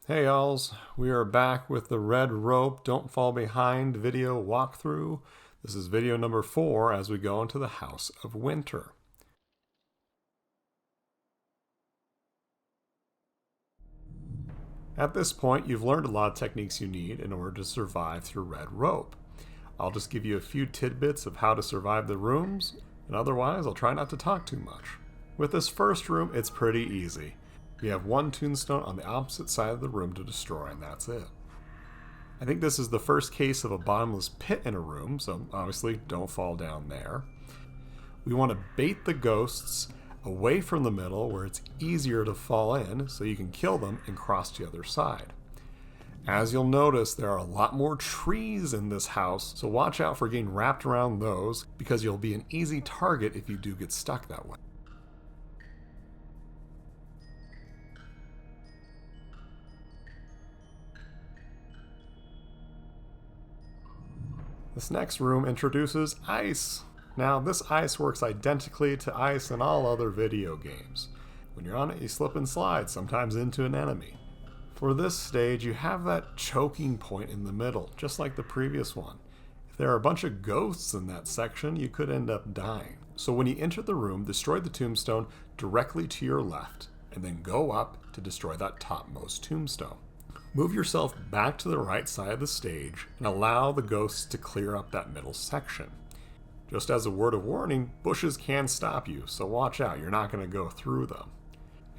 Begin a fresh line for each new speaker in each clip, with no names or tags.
Hey alls, we are back with the Red Rope Don't Fall Behind video walkthrough. This is video number 4 as we go into the House of Winter. At this point, you've learned a lot of techniques you need in order to survive through Red Rope. I'll just give you a few tidbits of how to survive the rooms, and otherwise I'll try not to talk too much. With this first room, it's pretty easy. You have one tombstone on the opposite side of the room to destroy, and that's it. I think this is the first case of a bottomless pit in a room, so obviously don't fall down there. We want to bait the ghosts away from the middle where it's easier to fall in so you can kill them and cross to the other side. As you'll notice, there are a lot more trees in this house, so watch out for getting wrapped around those because you'll be an easy target if you do get stuck that way. This next room introduces ice. Now, this ice works identically to ice in all other video games. When you're on it, you slip and slide, sometimes into an enemy. For this stage, you have that choking point in the middle, just like the previous one. If there are a bunch of ghosts in that section, you could end up dying. So when you enter the room, destroy the tombstone directly to your left, and then go up to destroy that topmost tombstone. Move yourself back to the right side of the stage and allow the ghosts to clear up that middle section. Just as a word of warning, bushes can stop you, so watch out, you're not going to go through them.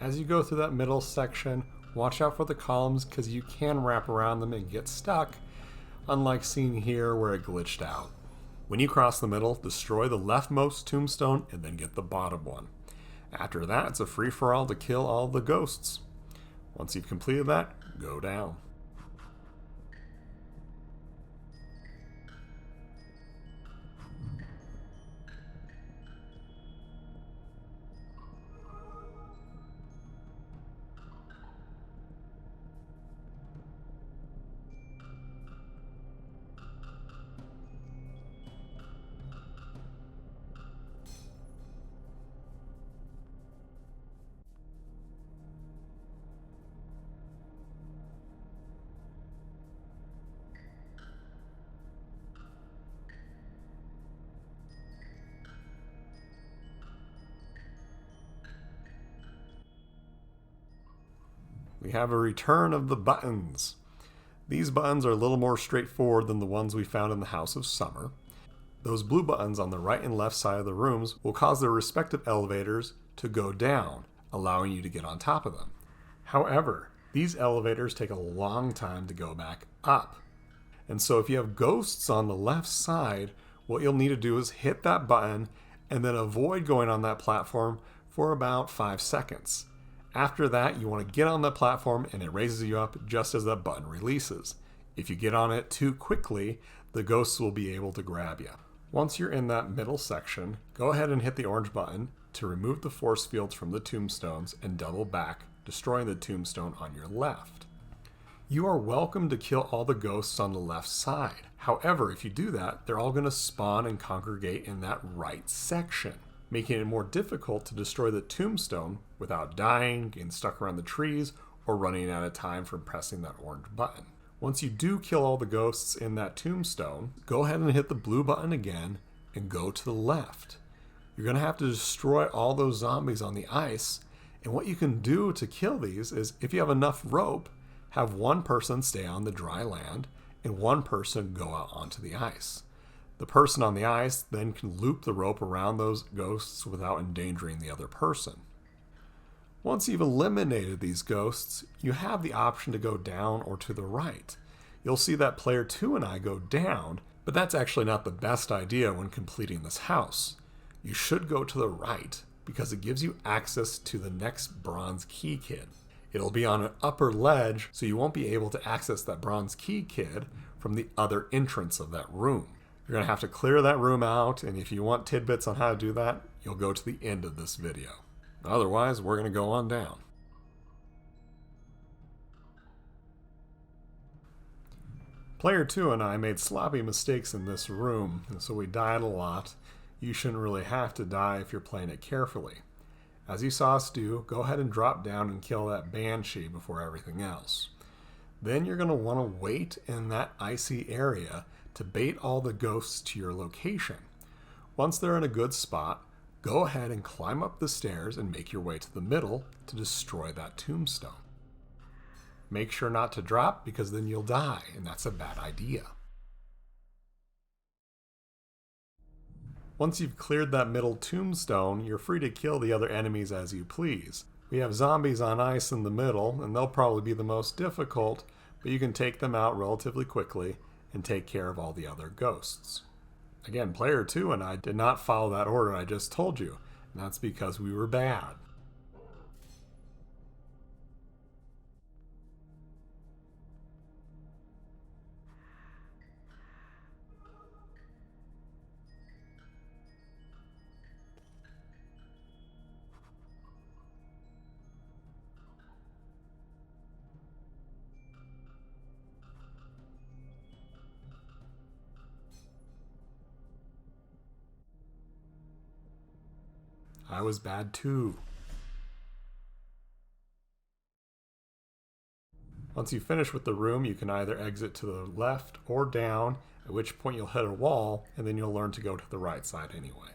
As you go through that middle section, watch out for the columns because you can wrap around them and get stuck, unlike seen here where it glitched out. When you cross the middle, destroy the leftmost tombstone and then get the bottom one. After that, it's a free-for-all to kill all the ghosts. Once you've completed that, go down. We have a return of the buttons. These buttons are a little more straightforward than the ones we found in the House of Summer. Those blue buttons on the right and left side of the rooms will cause their respective elevators to go down, allowing you to get on top of them. However, these elevators take a long time to go back up. And so if you have ghosts on the left side, what you'll need to do is hit that button and then avoid going on that platform for about 5 seconds. After that, you want to get on the platform and it raises you up just as that button releases. If you get on it too quickly, the ghosts will be able to grab you. Once you're in that middle section, go ahead and hit the orange button to remove the force fields from the tombstones and double back, destroying the tombstone on your left. You are welcome to kill all the ghosts on the left side. However, if you do that, they're all going to spawn and congregate in that right section, making it more difficult to destroy the tombstone without dying, getting stuck around the trees, or running out of time from pressing that orange button. Once you do kill all the ghosts in that tombstone, go ahead and hit the blue button again and go to the left. You're going to have to destroy all those zombies on the ice, and what you can do to kill these is, if you have enough rope, have one person stay on the dry land and one person go out onto the ice. The person on the ice then can loop the rope around those ghosts without endangering the other person. Once you've eliminated these ghosts, you have the option to go down or to the right. You'll see that player 2 and I go down, but that's actually not the best idea when completing this house. You should go to the right because it gives you access to the next bronze key kid. It'll be on an upper ledge, so you won't be able to access that bronze key kid from the other entrance of that room. You're going to have to clear that room out, and if you want tidbits on how to do that, you'll go to the end of this video. Otherwise, we're going to go on down. Player 2 and I made sloppy mistakes in this room, and so we died a lot. You shouldn't really have to die if you're playing it carefully. As you saw us do, go ahead and drop down and kill that banshee before everything else. Then you're going to want to wait in that icy area to bait all the ghosts to your location. Once they're in a good spot, go ahead and climb up the stairs and make your way to the middle to destroy that tombstone. Make sure not to drop, because then you'll die, and that's a bad idea. Once you've cleared that middle tombstone, you're free to kill the other enemies as you please. We have zombies on ice in the middle, and they'll probably be the most difficult, but you can take them out relatively quickly and take care of all the other ghosts. Again, player 2 and I did not follow that order I just told you, and that's because we were bad. I was bad too. Once you finish with the room, you can either exit to the left or down, at which point you'll hit a wall, and then you'll learn to go to the right side anyway.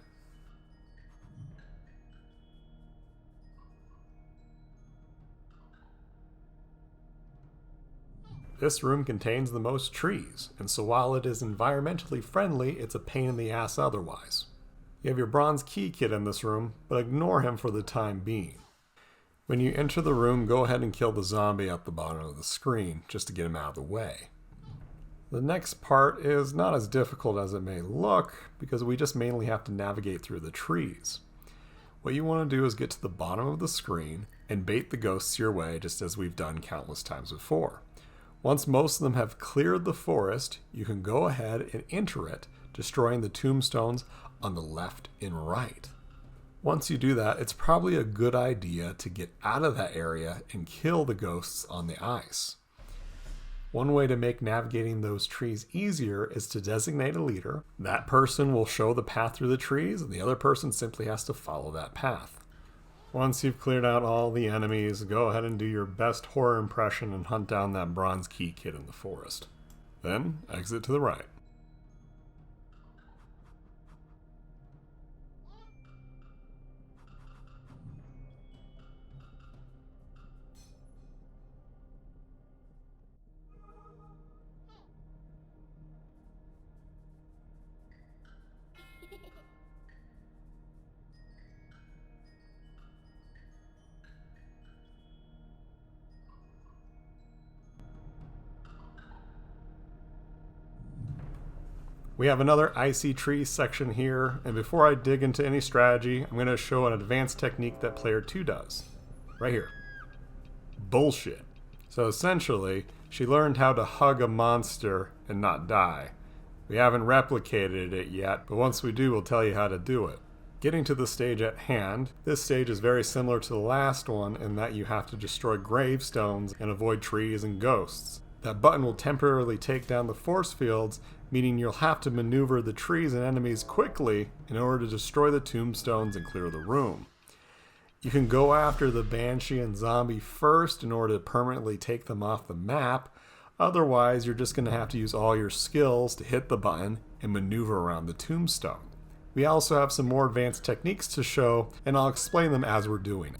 This room contains the most trees, and so while it is environmentally friendly, it's a pain in the ass otherwise. You have your bronze key kid in this room, but ignore him for the time being. When you enter the room, go ahead and kill the zombie at the bottom of the screen, just to get him out of the way. The next part is not as difficult as it may look, because we just mainly have to navigate through the trees. What you want to do is get to the bottom of the screen and bait the ghosts your way, just as we've done countless times before. Once most of them have cleared the forest, you can go ahead and enter it, destroying the tombstones on the left and right. Once you do that, it's probably a good idea to get out of that area and kill the ghosts on the ice. One way to make navigating those trees easier is to designate a leader. That person will show the path through the trees, and the other person simply has to follow that path. Once you've cleared out all the enemies, go ahead and do your best horror impression and hunt down that bronze key kid in the forest. Then, exit to the right. We have another icy tree section here, and before I dig into any strategy, I'm going to show an advanced technique that player 2 does. Right here. Bullshit. So essentially, she learned how to hug a monster and not die. We haven't replicated it yet, but once we do, we'll tell you how to do it. Getting to the stage at hand, this stage is very similar to the last one in that you have to destroy gravestones and avoid trees and ghosts. That button will temporarily take down the force fields, meaning you'll have to maneuver the trees and enemies quickly in order to destroy the tombstones and clear the room. You can go after the Banshee and Zombie first in order to permanently take them off the map. Otherwise, you're just going to have to use all your skills to hit the button and maneuver around the tombstone. We also have some more advanced techniques to show, and I'll explain them as we're doing it.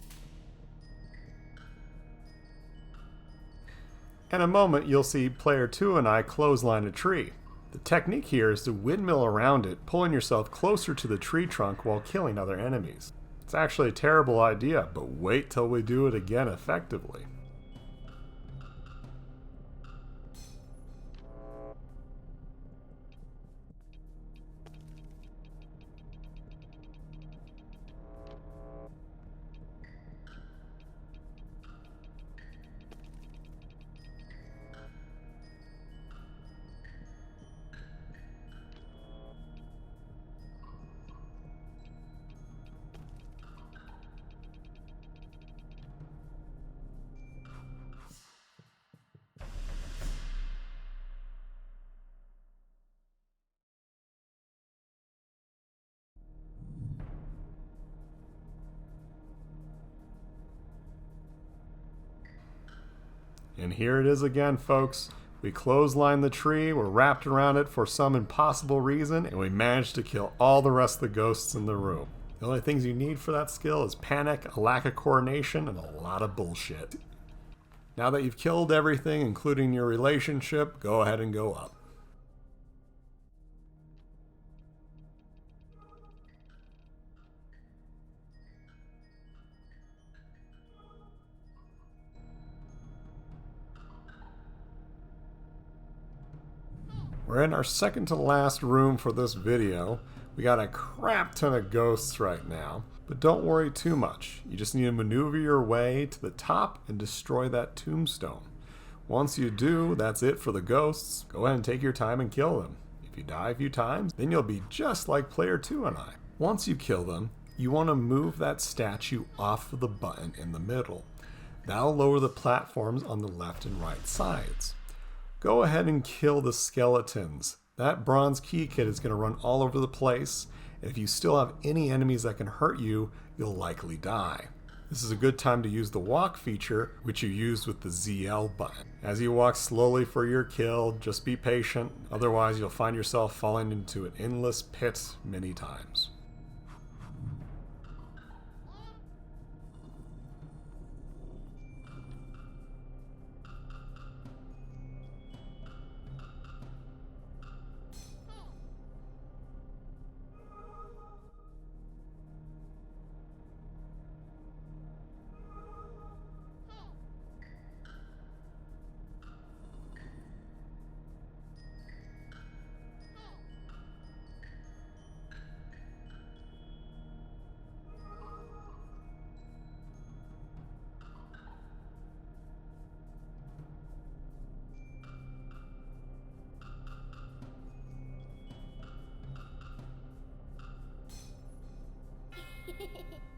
In a moment, you'll see player 2 and I clothesline a tree. The technique here is to windmill around it, pulling yourself closer to the tree trunk while killing other enemies. It's actually a terrible idea, but wait till we do it again effectively. And here it is again, folks. We clotheslined the tree, we're wrapped around it for some impossible reason, and we managed to kill all the rest of the ghosts in the room. The only things you need for that skill is panic, a lack of coordination, and a lot of bullshit. Now that you've killed everything, including your relationship, go ahead and go up. We're in our second to last room for this video. We got a crap ton of ghosts right now, but don't worry too much. You just need to maneuver your way to the top and destroy that tombstone. Once you do, that's it for the ghosts. Go ahead and take your time and kill them. If you die a few times, then you'll be just like player 2 and I. Once you kill them, you want to move that statue off of the button in the middle. That'll lower the platforms on the left and right sides. Go ahead and kill the skeletons. That bronze key kid is going to run all over the place, and if you still have any enemies that can hurt you, you'll likely die. This is a good time to use the walk feature, which you used with the ZL button. As you walk slowly for your kill, just be patient, otherwise you'll find yourself falling into an endless pit many times.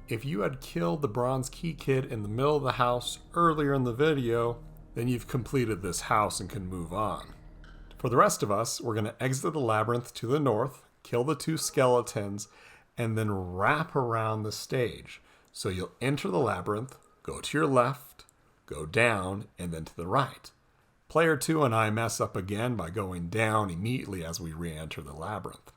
If you had killed the bronze key kid in the middle of the house earlier in the video, then you've completed this house and can move on. For the rest of us, we're going to exit the labyrinth to the north, kill the 2 skeletons, and then wrap around the stage. So you'll enter the labyrinth, go to your left, go down, and then to the right. Player 2 and I mess up again by going down immediately as we re-enter the labyrinth.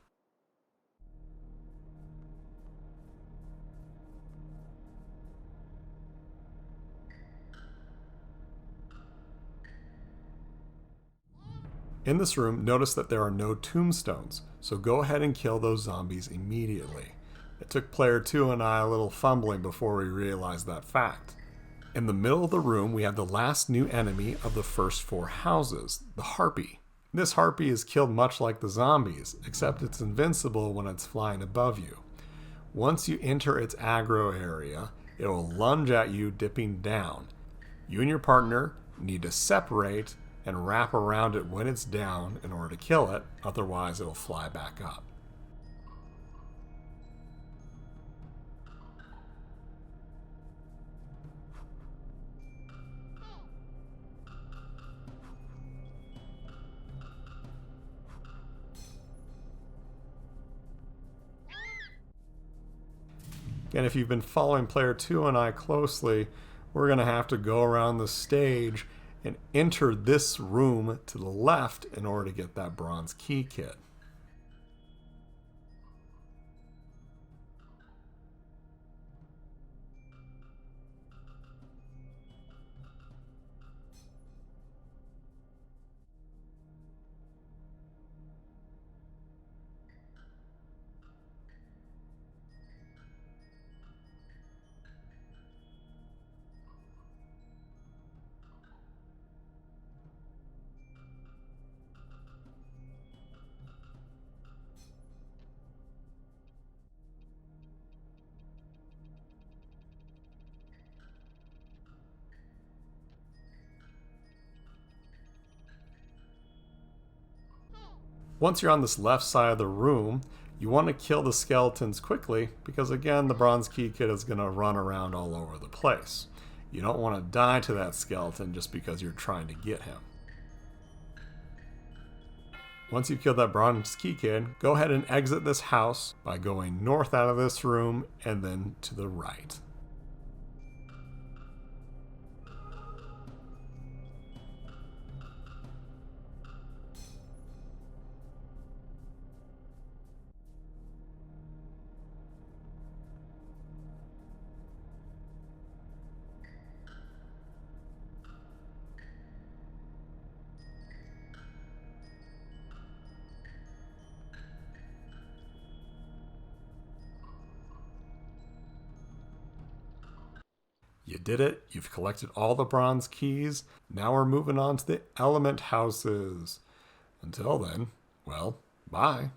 In this room, notice that there are no tombstones, so go ahead and kill those zombies immediately. It took player 2 and I a little fumbling before we realized that fact. In the middle of the room, we have the last new enemy of the first 4 houses, the Harpy. This Harpy is killed much like the zombies, except it's invincible when it's flying above you. Once you enter its aggro area, it will lunge at you, dipping down. You and your partner need to separate and wrap around it when it's down in order to kill it, otherwise it'll fly back up. And if you've been following player 2 and I closely, we're going to have to go around the stage and enter this room to the left in order to get that bronze key kit. Once you're on this left side of the room, you want to kill the skeletons quickly because again, the bronze key kid is going to run around all over the place. You don't want to die to that skeleton just because you're trying to get him. Once you've killed that bronze key kid, go ahead and exit this house by going north out of this room and then to the right. did it. You've collected all the bronze keys. Now we're moving on to the element houses. Until then, well, bye.